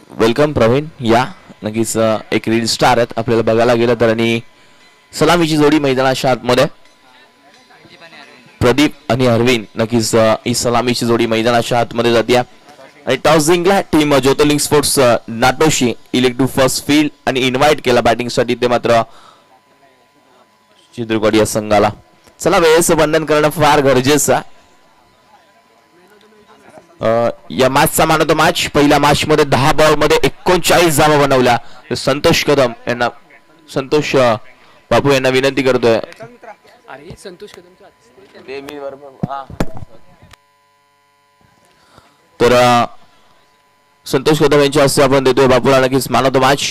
Welcome Pravin या नक्कीच एक रील स्टार आहेत आपल्याला बघायला गेलं तर आणि सलामीची जोडी मैदानाच्या आतमध्ये प्रदीप आणि अरविंद नक्कीच ही सलामीची जोडी मैदानाच्या आतमध्ये जाते आणि टॉस जिंकला टीम ज्योतिर्लिंग स्पोर्ट्स नाटोशी इलेक्ट टू फर्स्ट फील्ड आणि इन्व्हाइट केला बॅटिंगसाठी ते मात्र चित्रकोट या संघाला चला वेळेचं बंधन करणं फार गरजेचं या मॅचचा मानतो मॅच पहिल्या मॅच मध्ये 10 बॉल मध्ये 39 धावा बनवल्या संतोष कदम यांना संतोष बापू यांना विनंती करतोय तर संतोष कदम यांच्या हस्ते आपण देतोय बापूला नक्कीच मानतो मॅच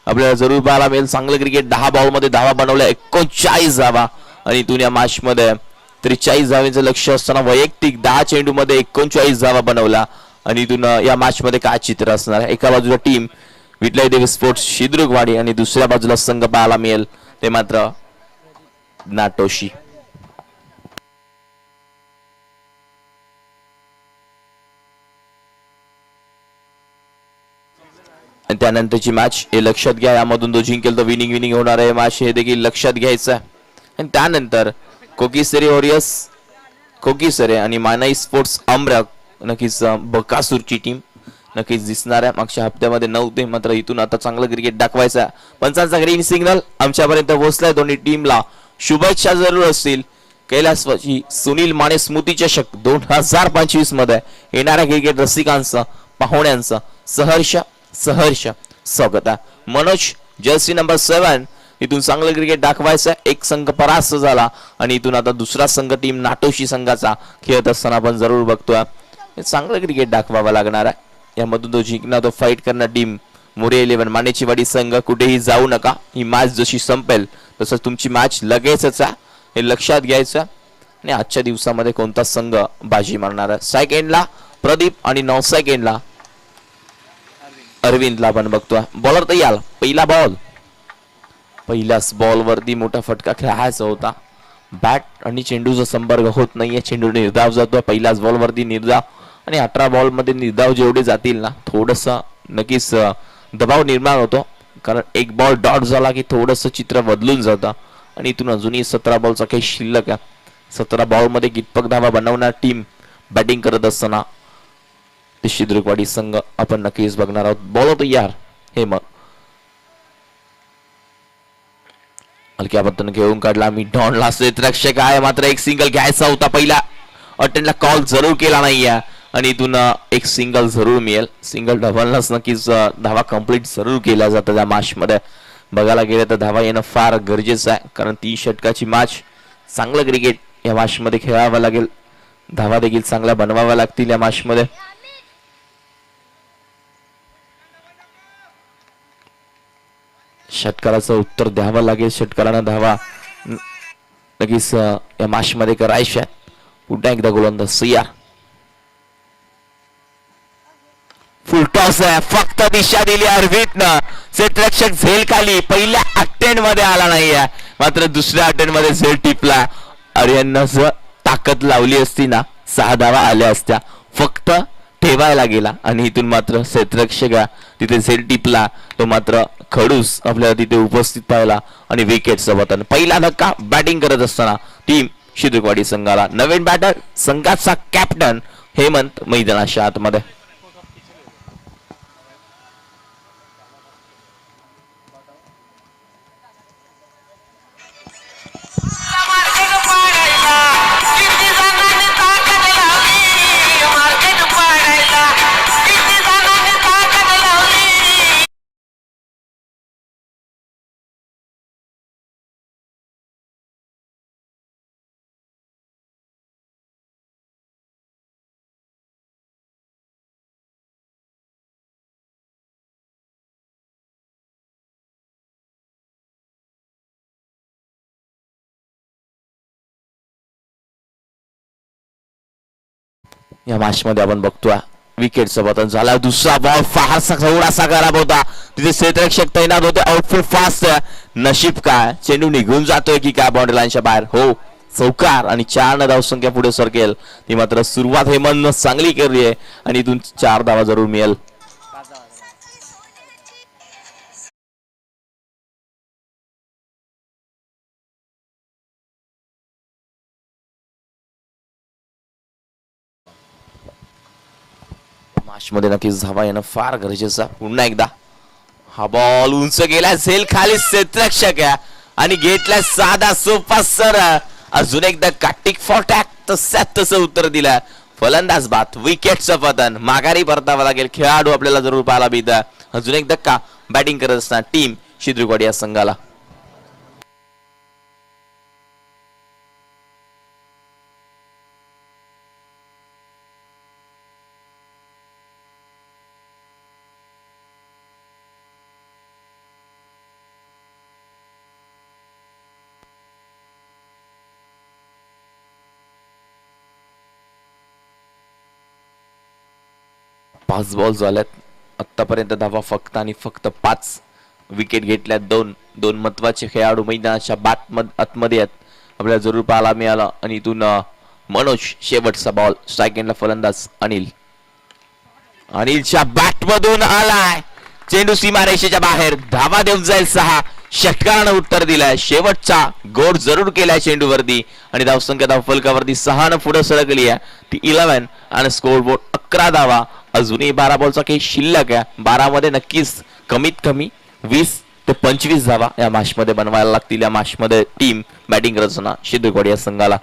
आपल्याला जरूर पाहायला मिळेल चांगलं क्रिकेट 10 बॉल मध्ये धावा बनवल्या 39 धावा आणि इथून या मॅच मध्ये 43 धावांचं लक्ष असताना वैयक्तिक 10 चेंडू मध्ये 39 धावा बनवला आणि इथून या मॅच मध्ये काय चित्र असणार आहे एका बाजूला टीम विठलाई देवी स्पोर्ट्स शिद्रुकवाडी आणि दुसऱ्या बाजूला संघ पाहायला मिळेल ते मात्र नाटोशी आणि त्यानंतरची मॅच हे लक्षात घ्या यामधून जो जिंकेल तो विनिंग होणार आहे मॅच हे देखील लक्षात घ्यायचं आहे आणि त्यानंतर कोकीसरे वॉरियर्स कोकीसरे आणि मानाई स्पोर्ट्स अमराक नक्कीच बकासूरची टीम नक्कीच दिसणार आहे मागच्या हप्त्यामध्ये नव्हते मात्र इथून आता चांगलं क्रिकेट दाखवायचं पंचांचा ग्रीन सिग्नल आमच्यापर्यंत पोहोचलाय दोन्ही टीमला शुभेच्छा जरूर असतील कैलासवासी सुनील माने स्मृती चषक 2025 मध्ये येणाऱ्या क्रिकेट रसिकांचं पाहुण्यांचं सहर्ष स्वागत आहे मनोज जर्सी नंबर 7 इथून चांगलं क्रिकेट दाखवायचं एक संघ परास्त झाला आणि इथून आता दुसरा संघ टीम नाटोशी संघाचा खेळत असताना आपण जरूर बघतोय चांगलं क्रिकेट दाखवावं लागणार आहे यामधून तो जिंकणार तो फाईट करणार टीम मोरे 11 मानेचीवाडी संघ कुठेही जाऊ नका ही मॅच जशी संपेल तसं तुमची मॅच लगेचच आहे हे लक्षात घ्यायचं आणि आजच्या दिवसामध्ये कोणता संघ बाजी मारणार आहे सेकंडला प्रदीप आणि 9 सेकंडला अरविंदला आपण बघतोय बॉलर तयार पहिला बॉल पहिल्याच बॉल वरती मोठा फटका खेळायचा होता बॅट आणि चेंडूचा संपर्क होत नाहीये चेंडू निर्धाव जातोय पहिल्याच बॉल वरती निर्धाव आणि 18 बॉल मध्ये निर्धाव जेवढे जातील ना थोडस नक्कीच दबाव निर्माण होतो कारण एक बॉल डॉट झाला की थोडस चित्र बदलून जातं आणि इथून अजूनही 17 बॉलचा काही शिल्लक आहे 17 बॉल मध्ये कितपत धावा बनवणार टीम बॅटिंग करत असताना शिद्रुकवाडी संघ आपण नक्कीच बघणार आहोत बॉल तयार हे मग हलक्या पत्तन घेऊन काढला मी डॉनला रक्षक आहे मात्र एक सिंगल घ्यायचा होता पहिला अटेंडला कॉल जरूर केला नाहीये आणि इथून एक सिंगल जरूर मिळेल सिंगल डबलनच नक्कीच धावा कंप्लीट जरूर केला जातं त्या मॅच मध्ये बघायला गेलं तर धावा येणं फार गरजेचं आहे कारण 3 षटकाची मॅच चांगलं क्रिकेट या मॅच मध्ये खेळावं लागेल धावा देखील चांगल्या बनवाव्या लागतील या मॅच मध्ये षटकाराचं उत्तर द्यावं लागेल षटकारानं धावा नक्कीच या मॅच मध्ये करायच्या पुन्हा एकदा गोलंदाज सिया फुल टॉस आहे फक्त दिशा दिली अरविंदनं क्षेत्ररक्षक झेल खाली पहिल्या अटेम्प्ट मध्ये आला नाहीये मात्र दुसऱ्या अटेम्प्ट मध्ये झेल टिपला आर्यननं जर ताकद लावली असती ना 6 धावा आल्या असत्या फक्त ठेवायला गेला आणि इथून मात्र क्षेत्ररक्षक तिथे झेल टिपला तो मात्र खडूस आपल्याला तिथे उपस्थित पाहिला आणि विकेट सोबत पहिला धक्का बॅटिंग करत असताना टीम शिद्रुकवाडी संघाला नवीन बॅटर संघाचा कॅप्टन हेमंत मैदानाच्या आतमध्ये या मॅच मध्ये आपण बघतोय विकेटचं पतन झाला दुसरा बॉल फारसा थोडासा खराब होता तिथे क्षेत्ररक्षक तैनात होते आउटफील्ड फास्ट नशीब काय चेंडू निघून जातोय की काय बाउंड्री लाईनच्या बाहेर हो चौकार आणि 4 धावसंख्या पुढे सरकेल ती मात्र सुरुवात हेमंतनं चांगली केली आहे आणि इथून 4 धावा जरूर मिळेल मॅच मध्ये नक्कीच धावा येणं फार गरजेचं. पुन्हा एकदा हा बॉल उंच गेला, झेल खाली क्षेत्ररक्षक आणि घेतला साधा सोपा सरळ. अजून एकदा काटिक फॉर टॅक तसं उत्तर दिलं. फलंदाज बाद, विकेटचं पतन, माघारी परतावा लागेल. खेळाडू आपल्याला जरूर पाहायला मिळतात. अजून एक धक्का बॅटिंग करत असताना टीम शिद्रुगवाडी या संघाला. पाच बॉल झाल्यात आतापर्यंत, धावा फक्त आणि फक्त 5. विकेट घेतल्यात दोन महत्वाचे खेळाडू मैदानाच्या आतमध्ये आहेत, आपल्याला जरूर पाहायला मिळाला. आणि इथून मनोज शेवटचा बॉल, स्ट्राईक एंडला फलंदाज अनिलच्या बॅट मधून आलाय चेंडू सीमारेषेच्या बाहेर. धावा देऊन जाईल 6. षटकारानं उत्तर दिलाय. शेवटचा गोड जरूर केलाय चेंडूवरती आणि धावसंख्या धावफलकावरती 6 पुढे सरकली आहे. ती 11 आणि स्कोर बोर्ड 11 धावा. अजूनही 12 बॉलचा काही शिल्लक आहे. 12 मध्ये नक्कीच कमीत कमी 20 ते 25 धावा या मॅच मध्ये बनवायला लागतील. या मॅच मध्ये टीम बॅटिंग करत असताना शिद्रुगवाडी या संघाला.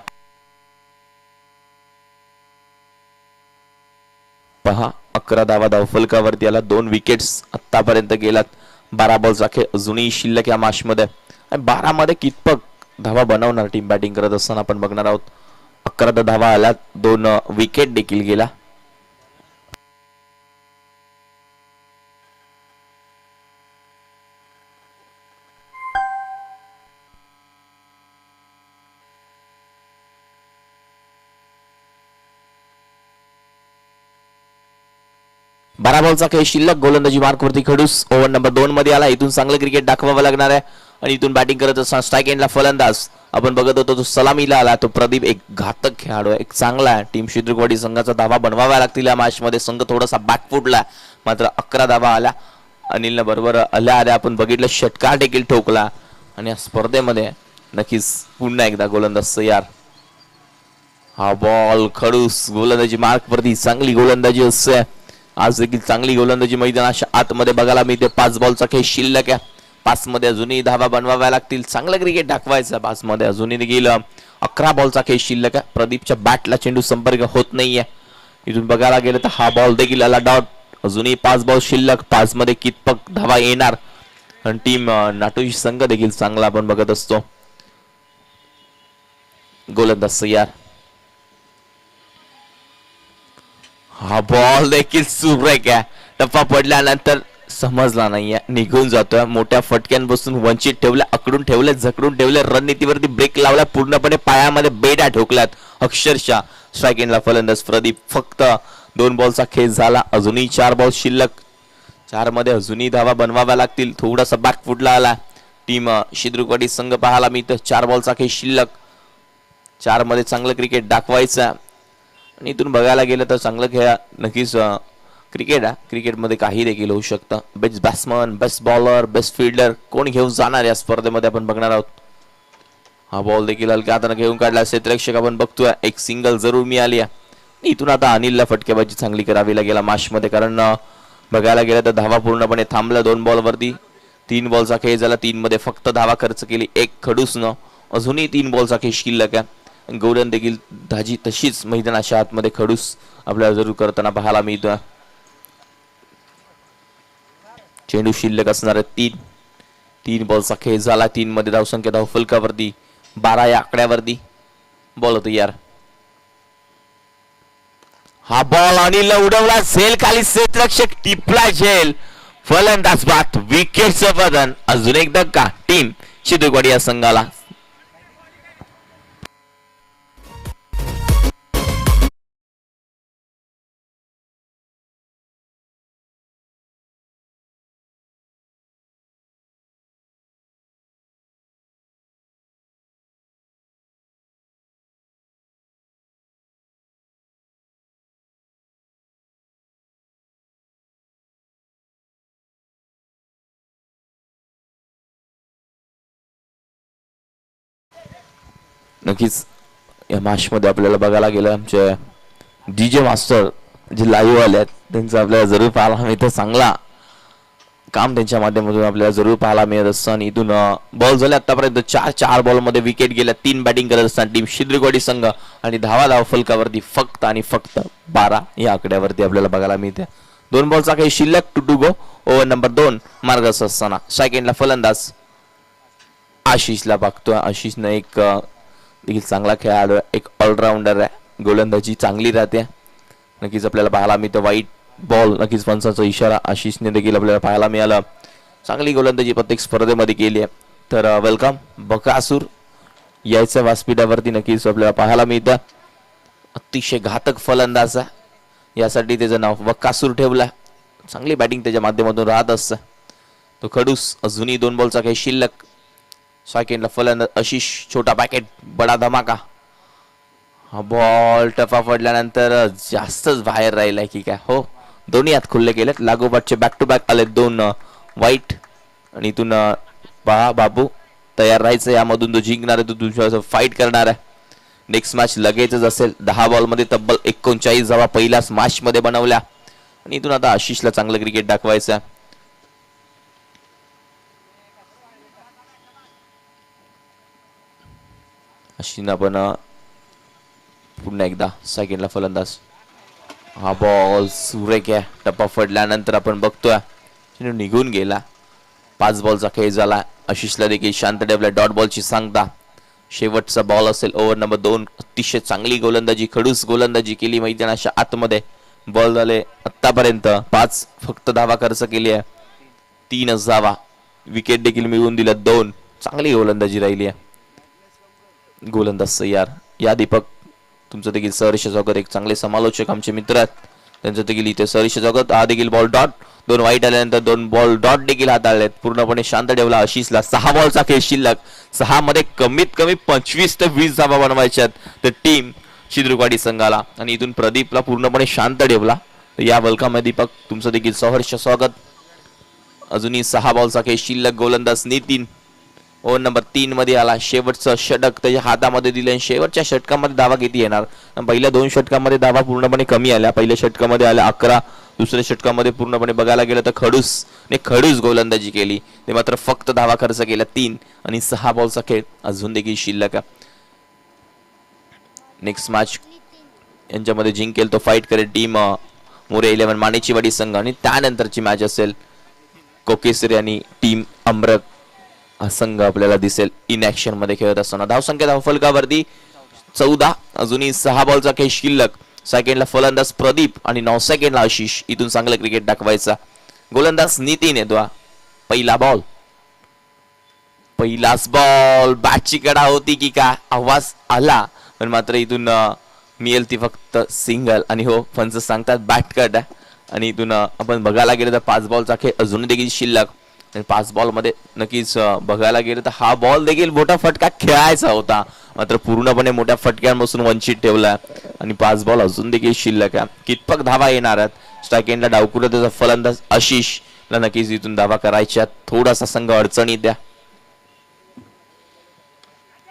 पहा 11 धावा धावफलकावरती आला. 2 विकेट्स आतापर्यंत गेलात. 12 बॉलचा खेळ अजूनही शिल्लक या मॅच मध्ये. 12 मध्ये कितपत धावा बनवणार टीम बॅटिंग करत असताना आपण बघणार आहोत. 11 धावा आल्यात, 2 विकेट देखील गेला. बारा बॉलचा खेळ शिल्लक. गोलंदाजी मार्कवरती खडूस ओव्हर नंबर 2 मध्ये आला. इथून चांगलं क्रिकेट दाखवावं लागणार आहे आणि इथून बॅटिंग करत असताना स्ट्राईक एंडला फलंदाज आपण बघत होतो तो सलामीला आला. तो प्रदीप एक घातक खेळाडू आहे, एक चांगला आहे. टीम शिद्रुगवाडी संघाचा धावा बनवाव्या लागतील या मॅच मध्ये. संघ थोडासा बॅकफुटला, मात्र 11 धावा आल्या. अनिलनं बरोबर आल्या आपण बघितलं षटकार देखील ठोकला आणि या स्पर्धेमध्ये नक्कीच पुन्हा एकदा गोलंदाज तयार. हा बॉल खडूस, गोलंदाजी मार्कवरती चांगली गोलंदाजी असते. आज देखील चांगली गोलंदाजी मैदानाच्या आतमध्ये बघायला मिळते. 5 बॉलचा खेळ शिल्लक आहे. 5 मध्ये अजूनही धावा बनवाव्या लागतील. चांगलं क्रिकेट दाखवायचं. 5 मध्ये अजूनही देखील 11 बॉलचा खेळ शिल्लक आहे. प्रदीपच्या बॅटला चेंडू संपर्क होत नाहीये. इथून बघायला गेलं तर हा बॉल देखील आला डॉट. अजूनही 5 बॉल शिल्लक. 5 मध्ये कितपत धावा येणार आणि टीम नाटोजी संघ देखील चांगला आपण बघत असतो. गोलंदाज तयार. हा बॉल देखील सुरेख आहे. टप्पा पडल्यानंतर समजला नाहीये, निघून जातोय. मोठ्या फटक्यांपासून वंचित ठेवल्या, आकडून ठेवले, झकडून ठेवले, रणनीतीवरती ब्रेक लावला, पूर्णपणे पायामध्ये बेड्या ठोकल्यात अक्षरशः. स्ट्राईक एंडला फलंदाज प्रदीप. फक्त 2 बॉलचा खेळ झाला. अजूनही 4 बॉल शिल्लक. 4 मध्ये अजूनही धावा बनवाव्या लागतील. थोडासा बॅकफुटला आला टीम शिद्रुगवाडी संघ पाहायला मिळतं. 4 बॉलचा खेळ शिल्लक. 4 मध्ये चांगलं क्रिकेट दाखवायचं आणि इथून बघायला गेलं तर चांगलं खेळ नक्कीच क्रिकेट आहे. क्रिकेटमध्ये काही देखील होऊ शकतं. Best batsman, best bowler, best fielder कोण घेऊन जाणार या स्पर्धेमध्ये आपण बघणार आहोत. हा बॉल देखील हलक्या हाताने घेऊन काढला. क्षेत्ररक्षक आपण बघतोय. एक सिंगल जरूर मिळाली आहे. इथून आता अनिलला फटकेबाजी चांगली करावी लागेल मॅच मध्ये, कारण बघायला गेलं तर धावा पूर्णपणे थांबल्या 2 बॉलवरती. 3 बॉलचा खेळ झाला. 3 मध्ये फक्त धावा खर्च केली. 1 खडूसनं. अजूनही 3 बॉलचा खेळ शिल्लक आहे. गौरन देखील धाजी तशीच मैदानाच्या आतमध्ये खडूस आपल्याला जरूर करताना पाहायला मिळतोय. चेंडू शिल्लक असणार 3 बॉलचा खेळ झाला. 3 मध्ये धावसंख्या धावफलकावरती 12 या आकड्यावरती. बॉल तयार. हा बॉल अनिलला उडवला. झेल खाली, क्षेत्ररक्षक टिपला झेल. फलंदाज बाद, विकेटचं पतन. अजून एक धक्का टीम शिद्रुगवाडी या संघाला. नक्कीच या मॅच मध्ये आपल्याला बघायला गेलं आमचे डीजे मास्टर जे लाईव्ह आले आहेत त्यांचं आपल्याला जरूर पाहायला मिळतं. चांगला काम त्यांच्या माध्यमातून आपल्याला जरूर पाहायला मिळत असतं. आणि इथून बॉल झाले आतापर्यंत चार बॉलमध्ये विकेट गेल्या. 3 बॅटिंग करत असताना टीम शिद्रगोडी संघ आणि धावा फलकावरती फक्त आणि फक्त 12 या आकड्यावरती आपल्याला बघायला मिळते. 2 बॉलचा काही शिल्लक टू गो. ओव्हर नंबर 2 मार्गस्थ असताना सेकंडला फलंदाज आशिषला बघतोय. आशिषनं एक देखील चांगला खेळाडू, एक ऑलराऊंडर आहे. गोलंदाजी चांगली राहते. नक्कीच आपल्याला पाहायला मिळतं. वाईट बॉल, नक्कीच पंचाचा इशारा आशिषने देखील आपल्याला पाहायला मिळाला. चांगली गोलंदाजी प्रत्येक स्पर्धेमध्ये केली आहे. तर वेलकम बकासूर यायचं व्यासपीठावरती नक्कीच आपल्याला पाहायला मिळतं. अतिशय घातक फलंदाज आहे, यासाठी त्याचं नाव बकासूर ठेवलं. चांगली बॅटिंग त्याच्या माध्यमातून राहत असतं. तो खडूस अजूनही 2 बॉलचा काही शिल्लक. सेकंडला फलंदाज आशिष. छोटा पॅकेट बडा धमाका. हा बॉल टफा पडल्यानंतर जास्तच बाहेर राहिलाय की काय. हो, दोन्ही हात खुल्ले केलेत. लागोपाठचे बॅक टू बॅक आले 2 वाईट. आणि इथून पहा बाबू तयार राहायचं. यामधून तो जिंकणार आहे, तो तुमच्या फाईट करणार आहे. नेक्स्ट मॅच लगेचच असेल. 10 बॉलमध्ये तब्बल 39 धावा पहिल्याच मॅच मध्ये बनवल्या. आणि इथून आता आशिषला चांगलं क्रिकेट दाखवायचं आहे. आशिषनं आपण पुन्हा एकदा सेकंडला फलंदाज. हा बॉल सुरेख आहे. टप्पा पडल्यानंतर आपण बघतोय निघून गेला. 5 बॉलचा खेळ झाला. आशिषला देखील शांत ठेवला. डॉट बॉलची सांगता. शेवटचा बॉल असेल ओव्हर नंबर 2. अतिशय चांगली गोलंदाजी, खडूस गोलंदाजी केली मैदानाच्या आतमध्ये. बॉल झाले आतापर्यंत 5 फक्त धावा खर्च केली आहे. 3 धावा. विकेट देखील मिळवून दिल्या 2. चांगली गोलंदाजी राहिली आहे. गोलंदाज सय्यार. या दीपक तुमचं देखील सहर्ष स्वागत. एक चांगले समालोचक आमचे मित्र आहेत, त्यांचं देखील इथे सहर्ष स्वागत. हा देखील बॉल डॉट. 2 वाईट आल्यानंतर 2 बॉल डॉट देखील हाताळलेत. पूर्णपणे शांत ठेवला आशिषला. 6 बॉलचा खेळ शिल्लक. 6 मध्ये कमीत कमी 25 ते 20 धावा बनवायच्यात तर टीम शिद्रुवाडी संघाला. आणि इथून प्रदीपला पूर्णपणे शांत ठेवला. या बलकामध्ये दीपक तुमचं देखील सहर्ष स्वागत. अजूनही 6 बॉलचा खेळ शिल्लक. गोलंदाज नितीन ओव्हर नंबर 3 मध्ये आला. शेवटचं षटक त्याच्या हातामध्ये दिले. आणि शेवटच्या षटकामध्ये धावा किती येणार. पहिल्या 2 षटकामध्ये धावा पूर्णपणे कमी आल्या. पहिल्या षटकामध्ये आल्या 11. दुसऱ्या षटकामध्ये पूर्णपणे बघायला गेलं तर खडूस गोलंदाजी केली. ते मात्र फक्त धावा खर्च केल्या 3. आणि 6 बॉलचा खेळ अजून देखील शिल्लक. नेक्स्ट मॅच यांच्यामध्ये जिंकेल तो फाईट करेल टीम मोरे 11 मानेचीवाडी संघ. आणि त्यानंतरची मॅच असेल कोकेसरी आणि टीम अमरक हा संघ आपल्याला दिसेल इन ऍक्शन मध्ये खेळत असताना. धावसंख्या धावफलकावरती 14. अजूनही 6 बॉलचा खेळ शिल्लक. सेकंडला फलंदाज प्रदीप आणि 9 सेकंडला आशिष. इथून चांगलं क्रिकेट दाखवायचा. गोलंदाज नितीन येतो. पहिला बॉल. पहिलाच बॉल. बॅटची कडा होती की काय आवाज आला, पण मात्र इथून मिळेल ती फक्त सिंगल. आणि हो, पंच सांगतात बॅट कट आहे. आणि इथून आपण बघायला गेलं तर 5 बॉलचा खेळ अजून देखील शिल्लक. 5 बॉल मध्ये नक्कीच बघायला गेलं तर हा बॉल देखील मोठा फटका खेळायचा होता, मात्र पूर्णपणे मोठ्या फटक्यांपासून वंचित ठेवला. आणि 5 बॉल अजून देखील शिल्लक आहे. कितपक धावा येणार आहेत. स्ट्रायकेंडला डावकुरा त्याचा फलंदाज आशिषला नक्कीच इथून धावा करायच्या. थोडासा संघ अडचणीत द्या.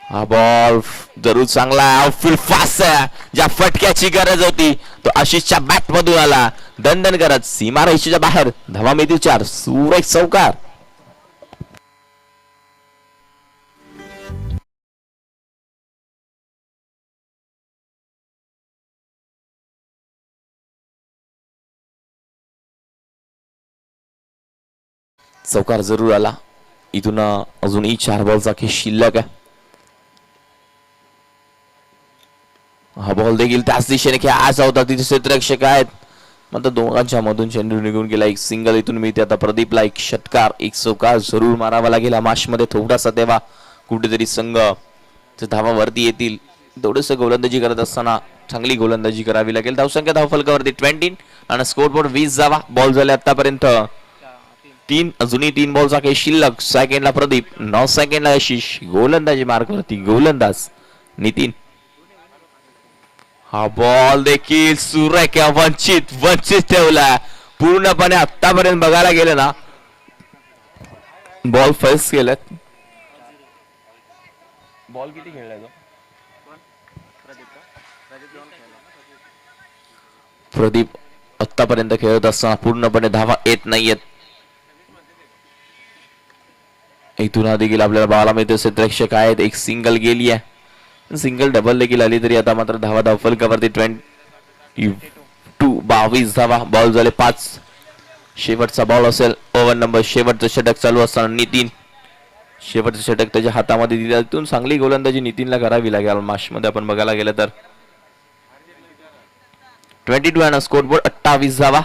हा बॉल जरूर चांगला आउटफील्ड फास्ट आहे. ज्या फटक्याची गरज होती तो आशिषच्या बॅट मधून आला. दणदण करत सीमारेषेच्या बाहेर. धावा मिळतील 4. सुरेख चौकार. चौकार जरूर आला. इथून अजूनही 4 बॉलचा खेळ शिल्लक आहे. हा बॉल देखील त्याच दिशेने खेळायचा होता. तिथे क्षेत्ररक्षक आहेत, मात्र दोघांच्या मधून चेंडू निघून गेला. एक सिंगल इथून मिळते. आता प्रदीपला एक षटकार, एक चौकार जरूर मारावा लागेल. मॅच मध्ये थोडासा तेव्हा कुठेतरी संघ धावा वरती येतील. थोडस गोलंदाजी करत असताना चांगली गोलंदाजी करावी लागेल. धावसंख्या धावफलकावरती 20 आणि स्कोरबोर्ड 20 धावा. बॉल झाले आतापर्यंत 3. अजूनही 3 बॉलचा काही शिल्लक. सेकंडला प्रदीप, 9 सेकंडला आशिष. गोलंदाजी मार्कवरती गोलंदाज नितीन. हा बॉल देखील सुरेख वंचित ठेवला. पूर्णपणे आतापर्यंत बघायला गेलं ना बॉल फेस केलेत. बॉल किती खेळलाय तो प्रदीप आतापर्यंत खेळत असताना पूर्णपणे धावा येत नाहीयेत. इथून देखील आपल्याला बघायला मिळते क्षेत्ररक्षक आहेत. एक सिंगल गेली आहे, सिंगल डबल देखील आली तरी आता मात्र धावा फलकावरती 22 धावा. बॉल झाले 5. शेवटचा बॉल असेल. ओव्हर नंबर शेवटचं षटक चालू असताना नितीन शेवटचं षटक त्याच्या हातामध्ये दिलं. तिथून चांगली गोलंदाजी नितीनला करावी लागेल. माश मध्ये आपण बघायला गेलं तर 22 आणि स्कोरबोर्ड 28 धावा.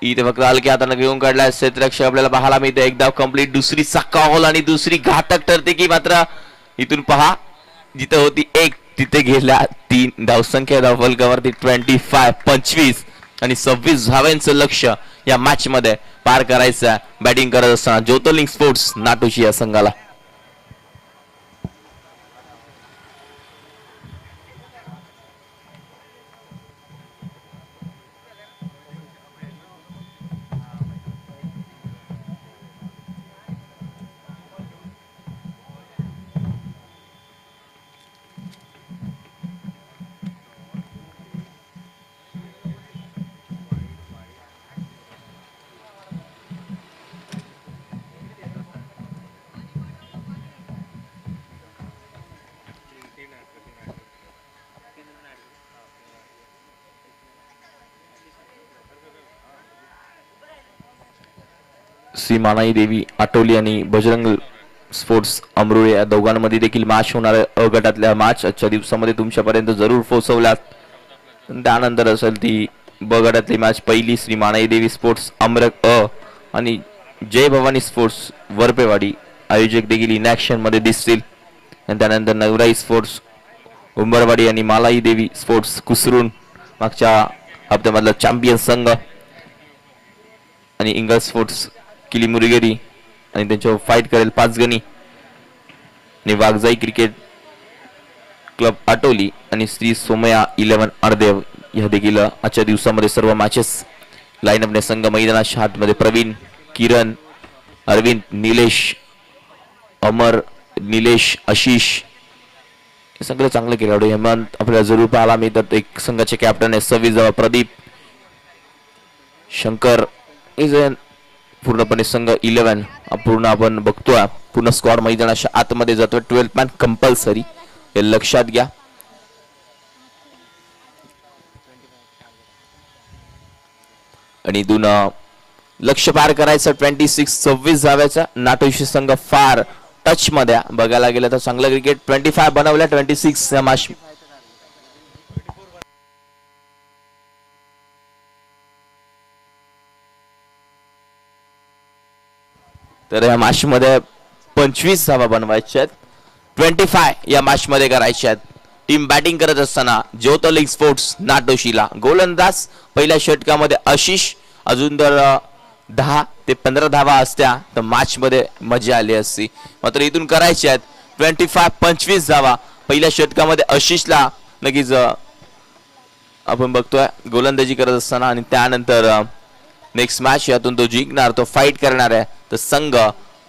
इथे फक्त हलक्या हाताने घेऊन काढलाय क्षेत्ररक्षक आपल्याला पाहायला मिळते. एक धाव कंप्लीट. दुसरी सकावल आणि दुसरी घातक ठरते की मात्र इथून पहा जिथे होती 1 तिथे गेल्या 3 धावसंख्या धावफलकावरती 25 आणि 26 धावांचं लक्ष या मॅच मध्ये पार करायचं. बॅटिंग करत असताना ज्योतिर्लिंग स्पोर्ट्स नाटोशी या संघाला. सीमानाई देवी आटोली आणि बजरंग स्पोर्ट्स अमरुळे या दोघांमध्ये देखील मॅच होणार आहे. अ गटातल्या मॅच आजच्या दिवसामध्ये तुमच्यापर्यंत जरूर पोहोचवल्यात. त्यानंतर असेल ती ब गटातली मॅच. पहिली श्री मानाई देवी स्पोर्ट्स अमरक अ आणि जय भवानी स्पोर्ट्स वरपेवाडी आयोजक देखील इन ऍक्शन मध्ये दिसतील. आणि त्यानंतर नवराई स्पोर्ट्स उंबरवाडी आणि मालाई देवी स्पोर्ट्स कुसरून मागच्या हप्त्यामधला चॅम्पियन संघ आणि इंगल स्पोर्ट्स किली मुरगेरी आणि त्यांच्यावर फाईट करेल 5 गणी. आणि वाघजाई क्रिकेट क्लब आटोली आणि श्री सोमया 11 अर्देव या देखील आजच्या दिवसामध्ये सर्व मॅचेस लाईनअपने संघ मैदानाच्या आतमध्ये. प्रवीण, किरण, अरविंद, निलेश, अमर, निलेश, आशिष हे सगळे चांगले खेळाडू. हेमंत आपल्याला जरूर पाहायला मिळतात. एक संघाचे कॅप्टन आहे 26 प्रदीप, शंकर पूर्णपणे संघ 11 पूर्ण आपण बघतोय. पूर्ण स्क्वॉड मैदानाच्या आतमध्ये जातोय. 12 मॅन कंपल्सरी हे लक्षात घ्या. आणि इथून लक्ष पार करायचं 26 धाव्याचा. नाटोशी संघ फार टच मध्ये बघायला गेलं तर चांगलं क्रिकेट. 25 बनवल्या 26 या मॅच. तर या मॅच मध्ये 25 धावा बनवायच्या आहेत. 25 या मॅच मध्ये करायच्या आहेत. टीम बॅटिंग करत असताना ज्योतिर्लिंग स्पोर्ट्स नाटोशीला गोलंदाज पहिल्या षटकामध्ये आशिष. अजून तर 10 ते 15 धावा असत्या तर मॅच मध्ये मजा आली असती. मात्र इथून करायच्या आहेत 25 धावा पहिल्या षटकामध्ये आशिषला. नक्कीच आपण बघतोय गोलंदाजी करत असताना. आणि त्यानंतर नेक्स्ट मॅच यातून तो जिंकणार, तो फाईट करणार आहे तर संघ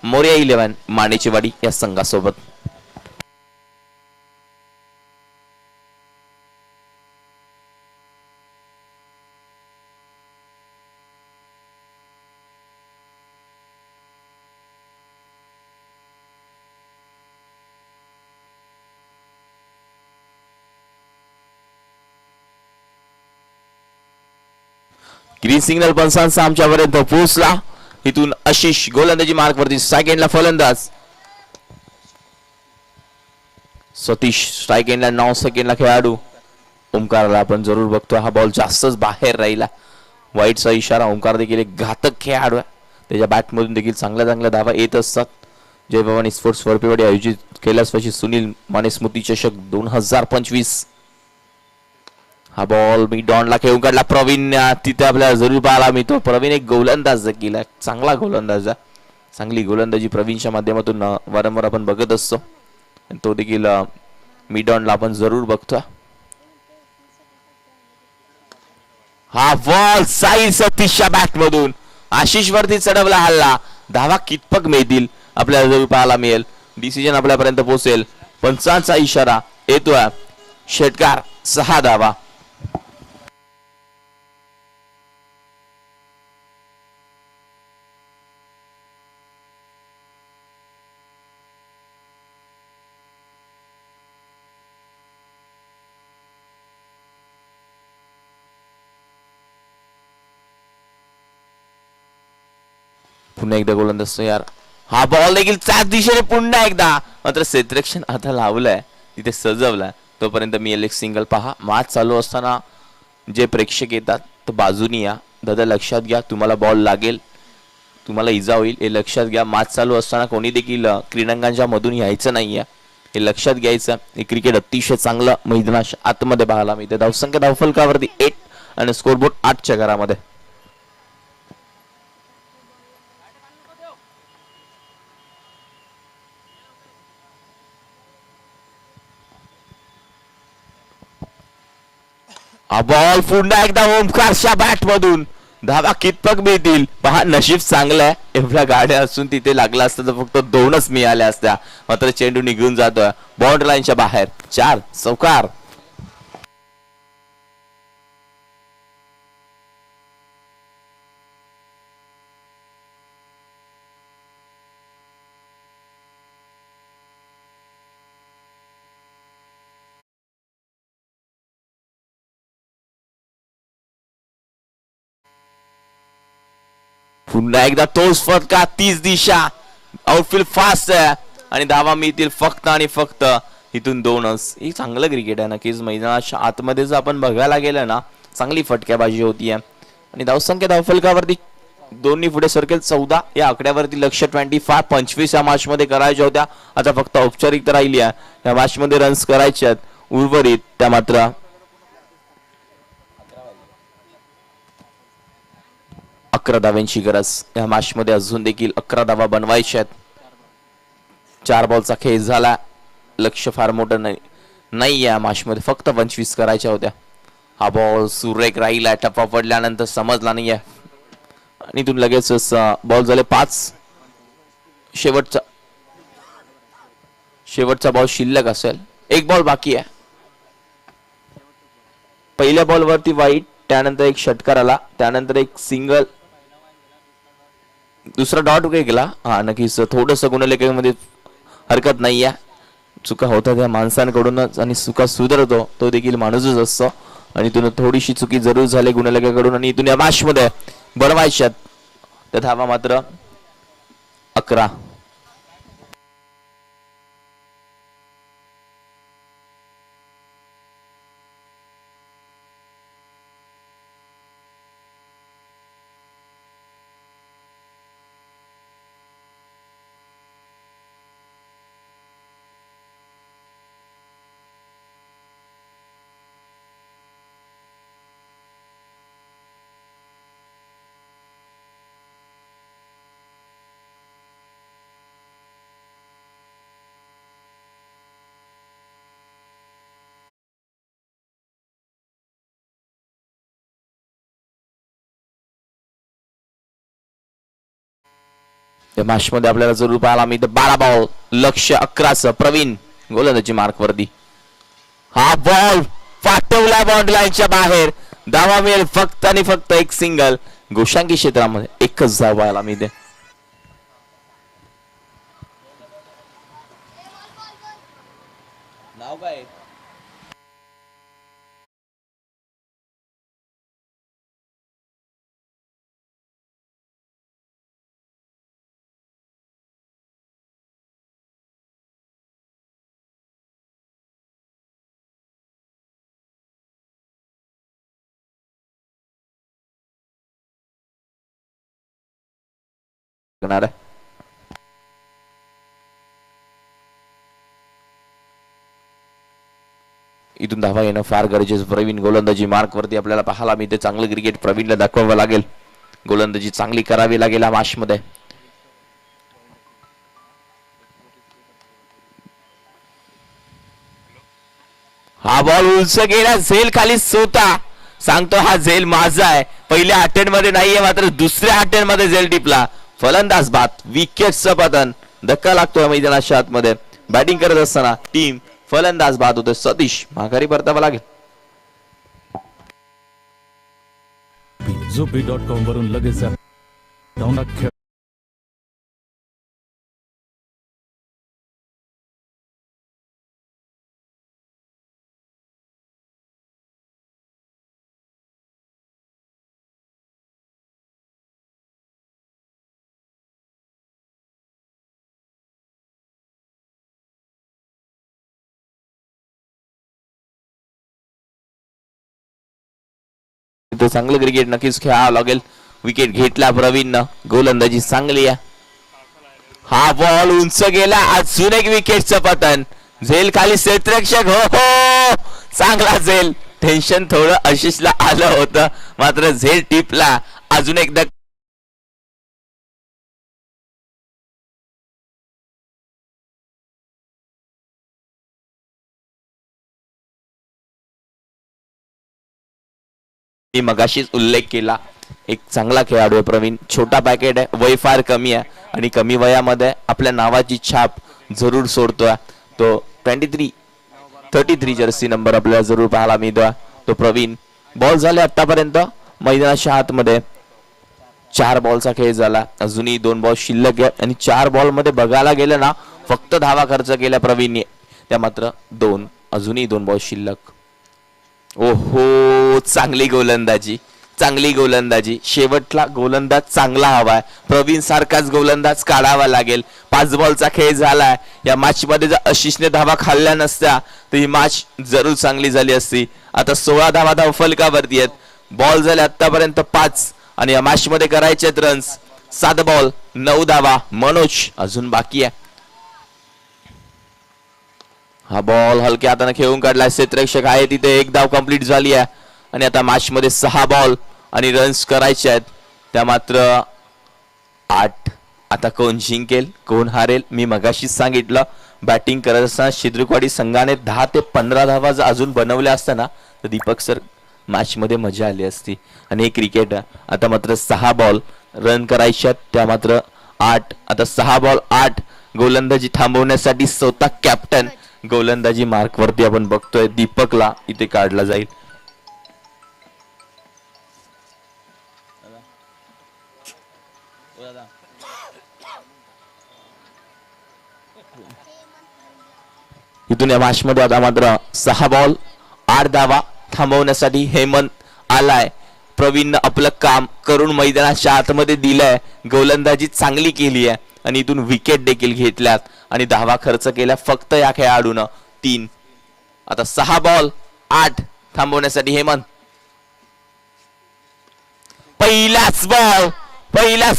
मोर्या 11 मानेची वाडी या संघासोबत. ग्रीन सिग्नल पंचांचा आमच्यापर्यंत पोहोचला. इथून आशिष गोलंदाजी मार्क वरती. सेकंडला फलंदाज सतीश. स्ट्राईक एंडला 9 सेकंडला खेळाडू ओमकारला आपण जरूर बघतोय. हा बॉल जास्तच बाहेर राहिला. वाईटचा इशारा. ओमकार देखील एक घातक खेळाडू आहे. त्याच्या बॅटमधून देखील चांगल्या धावा येत असतात. जय भवानी स्पोर्ट्स वरपेवाडी आयोजित केल्यास પછી सुनील माने स्मृती चषक 2025. हा बॉल मी डॉनला खेळून काढला. प्रवीण तिथे आपल्याला जरूर पाहायला मिळतो. प्रवीण एक गोलंदाज केला, चांगला गोलंदाज आहे. चांगली गोलंदाजी प्रवीणच्या माध्यमातून वारंवार आपण बघत असतो. तो देखील मी डॉनला आपण जरूर बघतो. हा बॉल साई सतीशच्या बॅट मधून आशिष वरती चढवला हल्ला. धावा कितपत मिळतील आपल्याला जरूर पाहायला मिळेल. डिसिजन आपल्यापर्यंत पोहोचेल. पंचांचा इशारा येतोय. षटकार 6 धावा. पुन्हा एकदा गोलंदाज तयार. हा बॉल देखील त्याच दिशेने पुन्हा एकदा, मात्र क्षेत्ररक्षण आता लावलंय तिथे सजवलाय. तोपर्यंत मी एक सिंगल पहा. मॅच चालू असताना जे प्रेक्षक येतात तर बाजूनी या. दादा लक्षात घ्या, तुम्हाला बॉल लागेल, तुम्हाला इजा होईल, हे लक्षात घ्या. मॅच चालू असताना कोणी देखील क्रीडांगणाच्या मधून यायचं नाहीये, हे लक्षात घ्यायचं. हे क्रिकेट अतिशय चांगलं मैदानाच्या आतमध्ये पाहायला मिळते. धावसंख्या धावफलकावरती 8 आणि स्कोरबोर्ड 8च्या घरामध्ये. हा बॉल पुन्हा एकदा ओमकारच्या बॅट मधून धावा कितपत मिळतील पहा. नशीब चांगलं आहे, एवढ्या गाड्या असून तिथे लागला असतं तर फक्त 2च मिळाल्या असत्या, मात्र चेंडू निघून जातोय बाउंड्री लाईनच्या बाहेर. 4 चौकार. पुन्हा एकदा तोच फटका, 30 दिशा. आउटफील्ड फास्ट आहे आणि धावा मिळतील फक्त आणि फक्त इथून 2च. हे चांगलं क्रिकेट आहे. नक्कीच मैदानाच्या आतमध्ये जर आपण बघायला गेलं ना, चांगली फटक्याबाजी होतीये. आणि धावसंख्या धावफलकावरती दोन्ही पुढे सरकेल. 14 या आकड्यावरती लक्ष. 25 या मॅच मध्ये करायच्या होत्या, आता फक्त औपचारिकता राहिली आहे. या मॅच मध्ये रन्स करायचे आहेत, उर्वरित त्या मात्र 11 धाव्यांची गरज. या मॅच मध्ये अजून देखील 11 धावा बनवायच्या आहेत. 4 बॉलचा खेळ झाला, लक्ष फार मोठं नाही या मॅच मध्ये, फक्त 25 करायच्या होत्या. हा बॉल सुरेख राहिला, टप्पा पडल्यानंतर समजला नाहीये आणि इथून लगेच बॉल झाले 5. शेवटचा बॉल शिल्लक असेल, 1 बॉल बाकी आहे. पहिल्या बॉल वरती वाईट, त्यानंतर एक षटकार आला, त्यानंतर एक सिंगल, दुसरा डॉट वगैरे गेला. हा नक्कीच थोडस गुणलेखमध्ये हरकत नाही आहे. चुका होतात त्या माणसांकडूनच आणि चुका सुधारतो तो देखील माणूसच असतो. आणि इथून थोडीशी चुकी जरूर झाली गुणलेखाकडून आणि इथून या मॅच मध्ये बनवायच्यात त्या धावा मात्र 11. या मॅच मध्ये आपल्याला जरूर पाहायला मिळतं 12 बॉल लक्ष 11चं. प्रवीण गोलंदाजी मार्क वरती. हा बॉल पाठवला बाउंड्री लाईनच्या बाहेर. धावा मिळेल फक्त आणि फक्त एक सिंगल. गोशांकी क्षेत्रामध्ये एकच धाव पाहायला मिळते. नाव काय? इथून धावा येणं फार गरजेचं. प्रवीण गोलंदाजी मार्क वरती आपल्याला पाहायला मिळते. चांगलं क्रिकेट प्रवीणला दाखवावं लागेल, गोलंदाजी चांगली करावी लागेल या मॅच मध्ये. हा बॉल उंच गेला, झेल खाली सोता. सांगतो हा झेल माझा आहे. पहिल्या अटेम्प्ट मध्ये नाहीये, मात्र दुसऱ्या अटेम्प्ट मध्ये झेल टिपला. फलंदाज बाद, विकेटचं पतन. धक्का लागतोय मैदानाच्या आतमध्ये. बॅटिंग करत असताना टीम फलंदाज बाद होते. सतीश माघारी परतावा लागेल. zoobi.com वरून लगेच डाउनलोड इथे चांगलं क्रिकेट नक्कीच खेळावं लागेल. विकेट घेतला प्रवीणनं. गोलंदाजी चांगली आहे. हा बॉल उंच गेला. अजून एक विकेटचं पतन. झेल खाली क्षेत्ररक्षक. हो हो चांगला झेल. टेन्शन थोडं आशिषला आलं होतं मात्र झेल टिपला. अजून एकदा मगाशीच उल्लेख केला. एक चांगला खेळाडू आहे प्रवीण. छोटा पॅकेट आहे. वय फार कमी आहे आणि कमी वयामध्ये आपल्या नावाची छाप जरूर सोडतोय. तो 33 जर्सी नंबर आपल्याला जरूर पाहायला मिळतोय. तो प्रवीण. बॉल झाले आतापर्यंत मैदानाच्या आतमध्ये 4 बॉलचा खेळ झाला. अजूनही 2 बॉल शिल्लक आहे आणि 4 बॉल मध्ये बघायला गेलं ना फक्त धावा खर्च केल्या प्रवीणने. त्या मात्र 2 अजूनही 2 बॉल शिल्लक. ओहो चांगली गोलंदाजी. चांगली गोलंदाजी. शेवटला गोलंदाज चांगला हवाय. प्रवीण सारखाच गोलंदाज काढावा लागेल. 5 बॉलचा खेळ झालाय. या मॅच मध्ये जर आशिषने धावा खाल्ल्या नसत्या तर ही मॅच जरूर चांगली झाली असती. आता 16 धावा धावफलकावरती आहेत. बॉल झाले आतापर्यंत 5 आणि या मॅच मध्ये करायचे रन्स 7 बॉल 9 धावा. मनोज अजून बाकी आहे. हा बॉल हलक्या हाताने खेळून काढला. क्षेत्ररक्षक आहे तिथे. 1 धाव कंप्लीट झाली आहे आणि आता मॅच मध्ये 6 बॉल आणि रन्स करायचे आहेत. त्या मात्र 8. आता कोण जिंकेल कोण हारेल मी मगाशीच सांगितलं. बॅटिंग करत असताना शिद्रुकवाडी संघाने 10 ते 15 धावा जर अजून बनवल्या असत्या ना तर दीपक सर मॅच मध्ये मजा आली असती. आणि हे क्रिकेट आता मात्र 6 बॉल रन करायचे आहेत. त्या मात्र 8. आता 6 बॉल 8. गोलंदाजी थांबवण्यासाठी स्वतः कॅप्टन गोलंदाजी मार्क वरती आपण बघतोय. दीपकला इथे काढला जाईल. इथून या मॅच मध्ये आता मात्र 6 बॉल 8 धावा थांबवण्यासाठी हेमंत आलाय. प्रवीणनं आपलं काम करून मैदानाच्या आतमध्ये दिलंय. गोलंदाजी चांगली केली आहे आणि इथून विकेट देखील घेतल्यात आणि धावा खर्च केल्या फक्त या खेळाडूनं 3. आता 6 बॉल 8 थांबवण्यासाठी हेमंत. पहिल्याच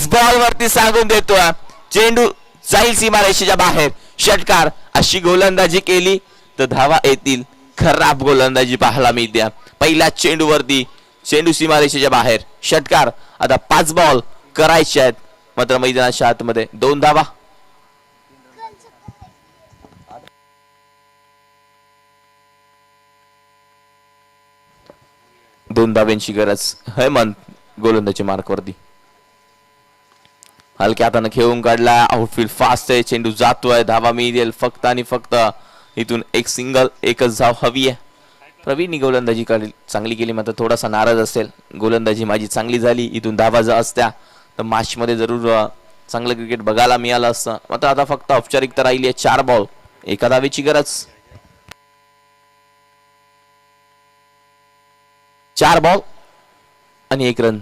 बॉल वरती सांगून देतोय चेंडू जाईल सीमारेषेच्या बाहेर. षटकार. अशी गोलंदाजी केली तर धावा येतील. खराब गोलंदाजी पाहायला मिळते. पहिल्या चेंडूवरती चेंडू सीमारेषेच्या बाहेर. षटकार. आता 5 बॉल करायचे आहेत मात्र मैदानाच्या आतमध्ये 2 धावा. दोन धाव्यांची गरज. हेमंत गोलंदाजी मार्क वरती. हलक्या हाताने खेळून काढला. आउटफील्ड फास्ट आहे. चेंडू जातोय. धावा मिळेल फक्त आणि फक्त. इथून एक सिंगल 1च धाव हवी आहे. प्रवीण गोलंदाजी चांगली केली मात्र थोडासा नाराज असेल. गोलंदाजी माझी चांगली झाली. इथून धावा जर असत्या तर मॅच मध्ये जरूर चांगलं क्रिकेट बघायला मिळालं असतं. मात्र आता फक्त औपचारिकता राहिली आहे. 4 बॉल 1 धावेची गरज. 4 बॉल आणि 1 रन.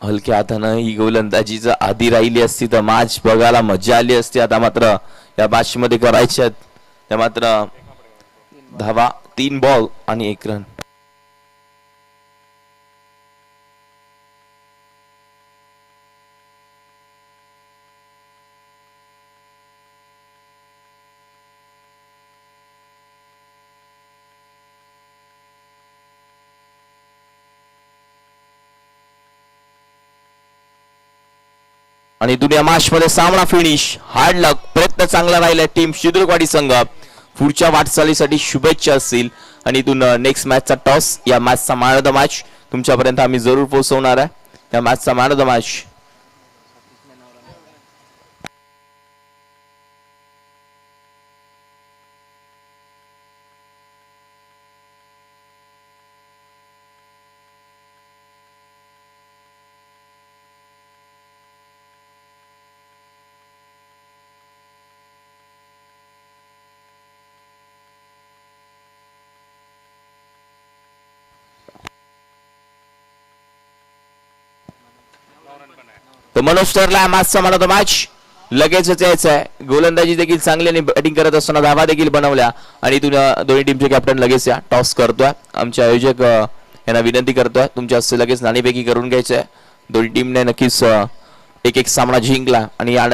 हलक्या हातानं ही गोलंदाजी जर आधी राहिली असती तर मॅच बघायला मजा आली असती. आता मात्र या मॅच मध्ये करायच्यात त्या मात्र धावा 3 बॉल आणि 1 रन. आणि दुनिया मॅच मध्ये सामना फिनिश. हार्ड लक. प्रयत्न चांगला राहिला टीम शिद्रुकवाडी संघ. पुढच्या वाटचालीसाठी शुभेच्छा असतील. आणि इथून नेक्स्ट मॅचचा टॉस. या मॅचचा मॅन ऑफ द मॅच तुमच्यापर्यंत आम्ही जरूर पोहोचवणार आहे. या मॅचचा मॅन ऑफ द मॅच तर मनोज ठरला मॅचचा मॅन ऑफ द मॅच. लगेचच यायचं आहे. गोलंदाजी देखील चांगली आणि बॅटिंग करत असताना धावा देखील बनवल्या आणि इथून दोन्ही टीमचे कॅप्टन लगेच या टॉस करतोय. आमचे आयोजक यांना विनंती करतोय तुमच्या हस्ते लगेच नाणेफेकी करून घ्यायचं आहे. दोन्ही टीमने नक्कीच एक एक सामना जिंकला आणि